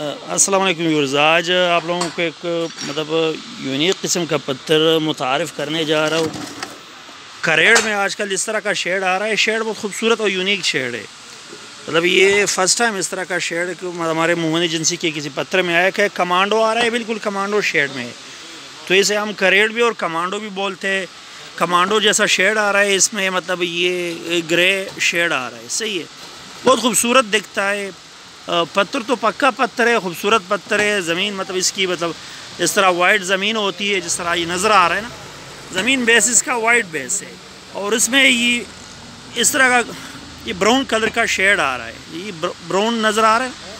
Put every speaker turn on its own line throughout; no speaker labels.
السلام علیکم ویورز، آج آپ لوگوں کو ایک یونیک قسم کا پتھر متعارف کرنے جا رہا ہوں۔ کریڑ میں آج کل اس طرح کا شیڈ آ رہا ہے، شیڈ بہت خوبصورت اور یونیک شیڈ ہے۔ یہ فرسٹ ٹائم اس طرح کا شیڈ ہمارے مومن ایجنسی کے کسی پتھر میں آیا کہ کمانڈو آ رہا ہے، بالکل کمانڈو شیڈ میں ہے، تو اسے ہم کریڑ بھی اور کمانڈو بھی بولتے ہیں۔ کمانڈو جیسا شیڈ آ رہا ہے، اس میں یہ گرے شیڈ آ رہا ہے، صحیح ہے، بہت خوبصورت دکھتا ہے۔ پتھر تو پکا پتھر ہے، خوبصورت پتھر ہے۔ زمین اس کی اس طرح وائٹ زمین ہوتی ہے، جس طرح یہ نظر آ رہا ہے نا، زمین بیس اس کا وائٹ بیس ہے، اور اس میں یہ اس طرح کا یہ براؤن کلر کا شیڈ آ رہا ہے، یہ براؤن نظر آ رہا ہے،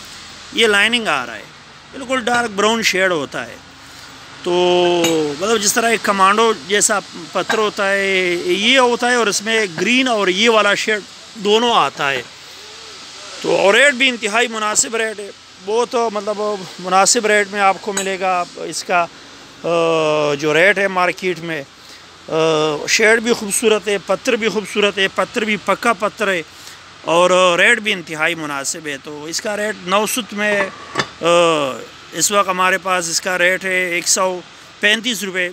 یہ لائننگ آ رہا ہے، بالکل ڈارک براؤن شیڈ ہوتا ہے۔ تو جس طرح ایک کمانڈو جیسا پتھر ہوتا ہے یہ ہوتا ہے، اور اس میں گرین اور یہ والا شیڈ دونوں آتا ہے۔ تو اور ریٹ بھی انتہائی مناسب ریٹ ہے، بہت مناسب ریٹ میں آپ کو ملے گا۔ اس کا جو ریٹ ہے مارکیٹ میں، شیڈ بھی خوبصورت ہے، پتھر بھی خوبصورت ہے، پتھر بھی پکا پتھر ہے، اور ریٹ بھی انتہائی مناسب ہے۔ تو اس کا ریٹ 900 میں اس وقت ہمارے پاس اس کا ریٹ ہے 135 روپے،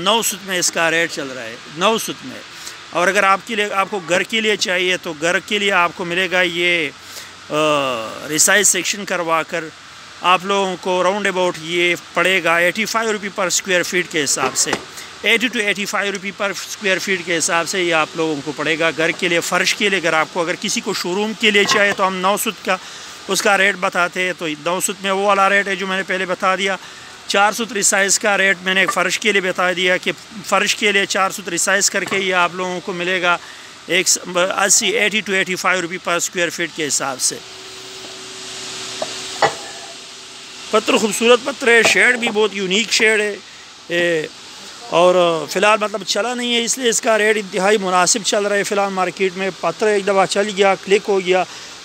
900 میں اس کا ریٹ چل رہا ہے، 900 میں۔ اور اگر آپ کو گھر کے لیے چاہیے تو گھر کے لیے آپ کو ملے گا یہ ریسائز سیکشن کروا کر آپ لوگوں کو راؤنڈ اباؤٹ یہ پڑے گا 85 روپی پر اسکوائر فیٹ کے حساب سے، 80 to 85 rupee per square feet کے حساب سے یہ آپ لوگوں کو پڑے گا گھر کے لیے، فرش کے لیے۔ اگر کسی کو شو روم کے لیے چاہیے تو ہم 900 کا اس کا ریٹ بتاتے ہیں، تو 900 میں وہ والا ریٹ ہے جو میں نے پہلے بتا دیا۔ 400 ریسائز کا ریٹ میں نے فرش کے لیے بتا دیا کہ فرش کے لیے 400 ریسائز کر کے یہ آپ لوگوں کو ملے گا 80 to 85 rupee per square feet کے حساب سے۔ پتھر خوبصورت پتھر ہے، شیڈ بھی بہت یونیک شیڈ ہے، اور فی الحال چلا نہیں ہے، اس لیے اس کا ریٹ انتہائی مناسب چل رہا ہے فی الحال مارکیٹ میں۔ پتھر ایک دفعہ چل گیا، کلک ہو گیا،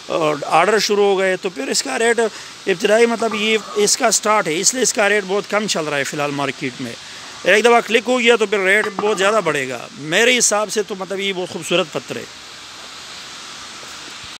آرڈر شروع ہو گئے، تو پھر اس کا ریٹ ابتدائی یہ اس کا سٹارٹ ہے، اس لیے اس کا ریٹ بہت کم چل رہا ہے فی الحال مارکیٹ میں۔ ایک دفعہ کلک ہو گیا تو پھر ریٹ بہت زیادہ بڑھے گا۔ میرے حساب سے تو یہ بہت خوبصورت پتھر ہے۔